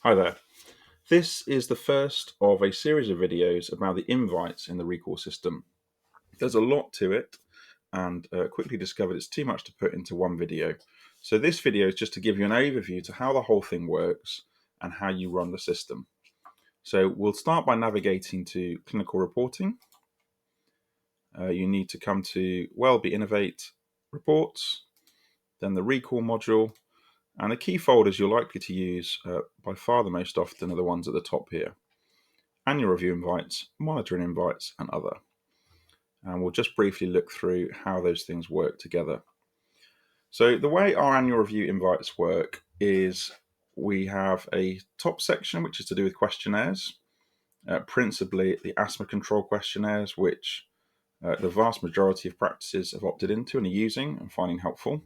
Hi there. This is the first of a series of videos about the invites in the recall system. There's a lot to it, and quickly discovered it's too much to put into one video. So this video is just to give you an overview to how the whole thing works and how you run the system. So we'll start by navigating to clinical reporting. You need to come to Wellbe Innovate reports, then the recall module, and the key folders you're likely to use by far the most often are the ones at the top here: annual review invites, monitoring invites, and other. And we'll just briefly look through how those things work together. So the way our annual review invites work is we have a top section which is to do with questionnaires, principally the asthma control questionnaires, which the vast majority of practices have opted into and are using and finding helpful.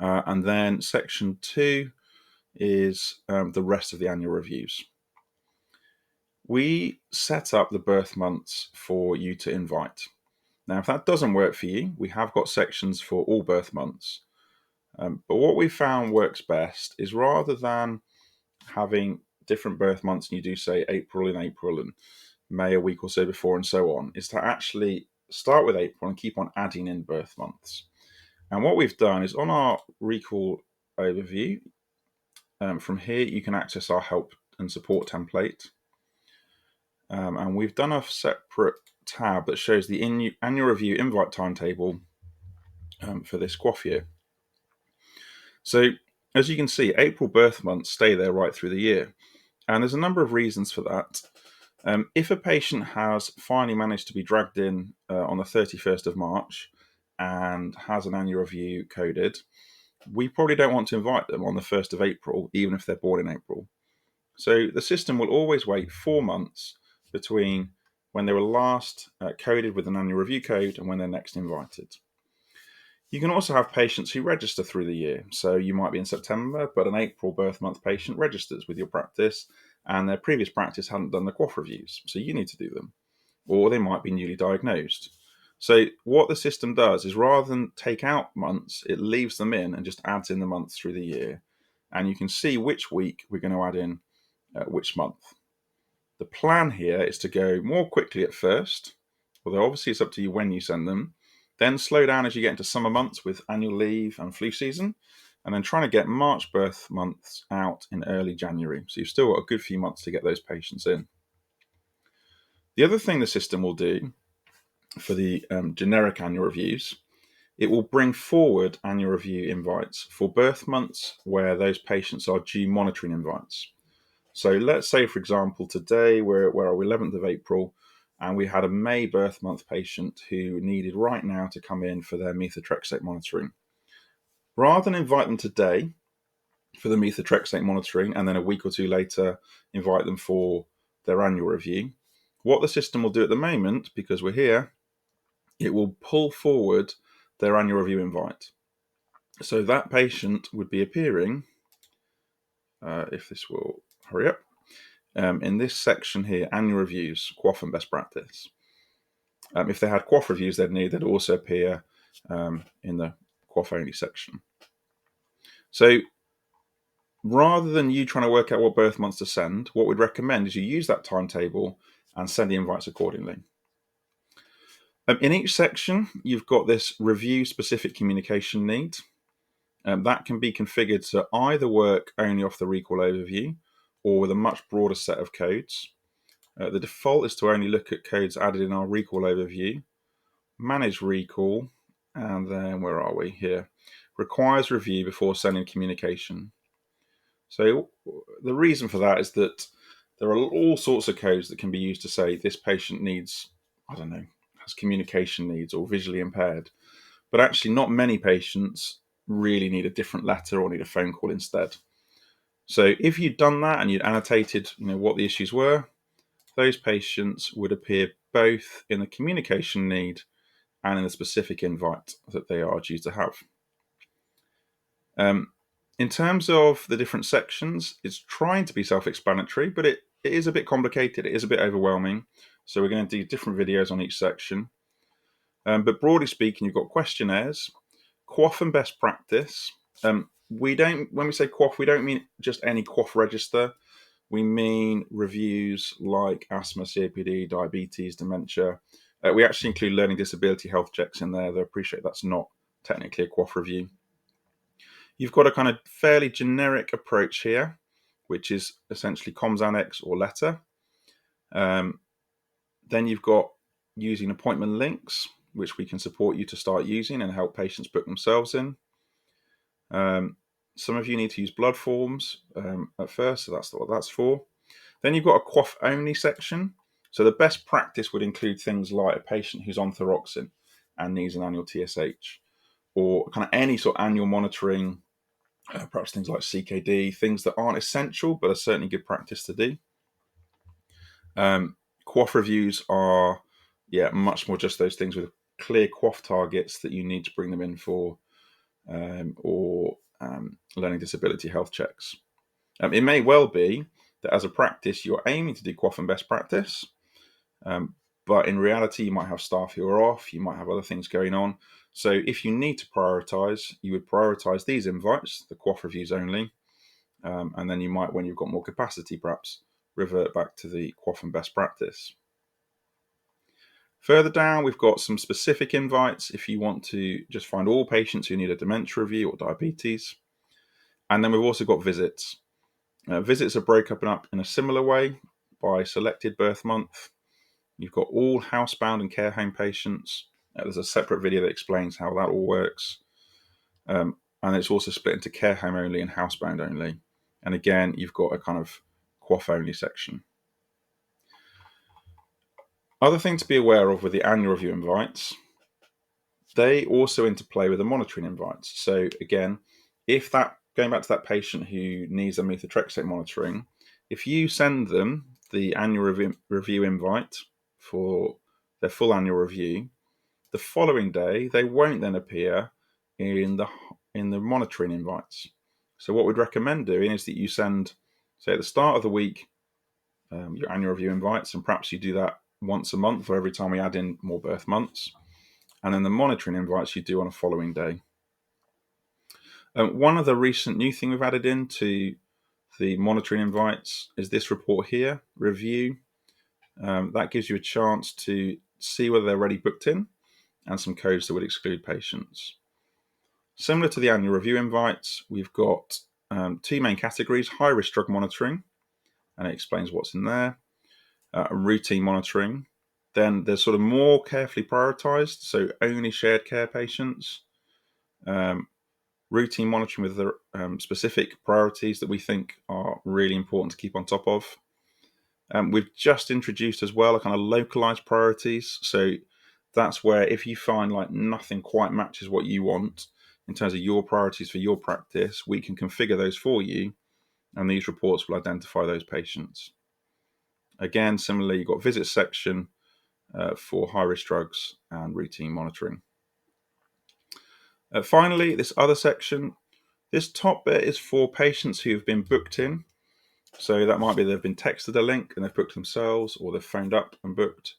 And then section 2 is the rest of the annual reviews. We set up the birth months for you to invite. Now, if that doesn't work for you, we have got sections for all birth months. But what we found works best is, rather than having different birth months, and you do say April in April and May a week or so before and so on, is to actually start with April and keep on adding in birth months. And what we've done is, on our recall overview, from here you can access our help and support template. And we've done a separate tab that shows the annual review invite timetable for this QOF year. So as you can see, April birth months stay there right through the year. And there's a number of reasons for that. If a patient has finally managed to be dragged in on the 31st of March and has an annual review coded, we probably don't want to invite them on the 1st of April, even if they're born in April. So the system will always wait 4 months between when they were last coded with an annual review code and when they're next invited. You can also have patients who register through the year. So you might be in September, but an April birth month patient registers with your practice and their previous practice hadn't done the QOF reviews, so you need to do them. Or they might be newly diagnosed. So what the system does is, rather than take out months, it leaves them in and just adds in the months through the year. And you can see which week we're going to add in which month. The plan here is to go more quickly at first, although obviously it's up to you when you send them, then slow down as you get into summer months with annual leave and flu season, and then trying to get March birth months out in early January. So you've still got a good few months to get those patients in. The other thing the system will do for the generic annual reviews, it will bring forward annual review invites for birth months where those patients are due monitoring invites. So let's say, for example, today we're 11th of April, and we had a May birth month patient who needed right now to come in for their methotrexate monitoring. Rather than invite them today for the methotrexate monitoring and then a week or two later invite them for their annual review, what the system will do at the moment, because we're here, it will pull forward their annual review invite. So that patient would be appearing, if this will hurry up, in this section here, annual reviews, QOF and best practice. If they had QOF reviews they'd also appear in the QOF only section. So rather than you trying to work out what birth months to send, what we'd recommend is you use that timetable and send the invites accordingly. In each section, you've got this review specific communication need. That can be configured to either work only off the recall overview or with a much broader set of codes. The default is to only look at codes added in our recall overview, manage recall, and then where are we here? Requires review before sending communication. So the reason for that is that there are all sorts of codes that can be used to say this patient needs, has communication needs or visually impaired. But actually not many patients really need a different letter or need a phone call instead. So if you'd done that and you'd annotated what the issues were, those patients would appear both in the communication need and in the specific invite that they are due to have. In terms of the different sections, it's trying to be self-explanatory, but it is a bit complicated. It is a bit overwhelming. So we're going to do different videos on each section. But broadly speaking, you've got questionnaires, QOF and best practice. when we say QOF, we don't mean just any QOF register. We mean reviews like asthma, COPD, diabetes, dementia. We actually include learning disability health checks in there, though I appreciate that's not technically a QOF review. You've got a kind of fairly generic approach here, which is essentially comms annex or letter. Then you've got using appointment links, which we can support you to start using and help patients book themselves in. Some of you need to use blood forms at first, so that's what that's for. Then you've got a QOF only section. So the best practice would include things like a patient who's on thyroxine and needs an annual TSH, or kind of any sort of annual monitoring, perhaps things like CKD, things that aren't essential but are certainly good practice to do. QOF reviews are, much more just those things with clear QOF targets that you need to bring them in for, or learning disability health checks. It may well be that as a practice you're aiming to do QOF and best practice, but in reality you might have staff who are off, you might have other things going on. So if you need to prioritise, you would prioritise these invites, the QOF reviews only, and then you might, when you've got more capacity, perhaps revert back to the QOF and best practice. Further down, we've got some specific invites if you want to just find all patients who need a dementia review or diabetes. And then we've also got visits. Visits are broken up in a similar way by selected birth month. You've got all housebound and care home patients. There's a separate video that explains how that all works. And it's also split into care home only and housebound only. And again, you've got a kind of QOF only section. Other thing to be aware of with the annual review invites, they also interplay with the monitoring invites. So again, if that, going back to that patient who needs a methotrexate monitoring, if you send them the annual review invite for their full annual review, the following day they won't then appear in the monitoring invites. So what we'd recommend doing is that you send, say at the start of the week, your annual review invites, and perhaps you do that once a month for every time we add in more birth months. And then the monitoring invites you do on a following day. One of the recent new thing we've added into the monitoring invites is this report here, review. That gives you a chance to see whether they're already booked in and some codes that would exclude patients. Similar to the annual review invites, we've got two main categories: high risk drug monitoring, and it explains what's in there, routine monitoring. Then there's sort of more carefully prioritized, so only shared care patients, routine monitoring with the specific priorities that we think are really important to keep on top of. We've just introduced as well a kind of localized priorities. So that's where if you find like nothing quite matches what you want in terms of your priorities for your practice, we can configure those for you, and these reports will identify those patients. Again, similarly, you've got visits section for high-risk drugs and routine monitoring. Finally, this other section, this top bit is for patients who have been booked in. So that might be they've been texted a link and they've booked themselves, or they've phoned up and booked.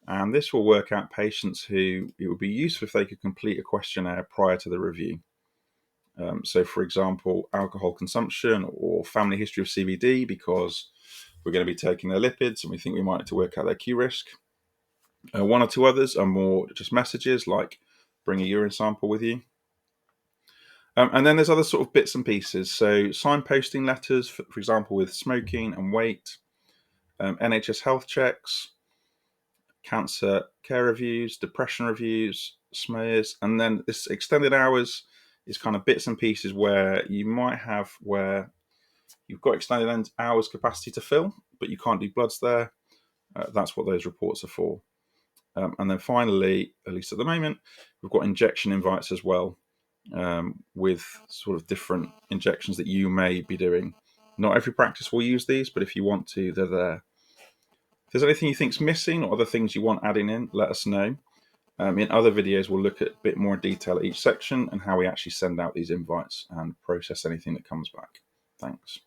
And this will work out patients who it would be useful if they could complete a questionnaire prior to the review. So, for example, alcohol consumption or family history of CVD, because we're going to be taking their lipids and we think we might need to work out their Q risk. One or two others are more just messages like bring a urine sample with you. And then there's other sort of bits and pieces. So signposting letters, for example, with smoking and weight, NHS health checks, cancer care reviews, depression reviews, smears, and then this extended hours is kind of bits and pieces where you might have where you've got extended hours capacity to fill, but you can't do bloods there. That's what those reports are for. And then finally, at least at the moment, we've got injection invites as well, with sort of different injections that you may be doing. Not every practice will use these, but if you want to, they're there. If there's anything you think's missing or other things you want adding in, let us know. In other videos, we'll look at a bit more detail at each section and how we actually send out these invites and process anything that comes back. Thanks.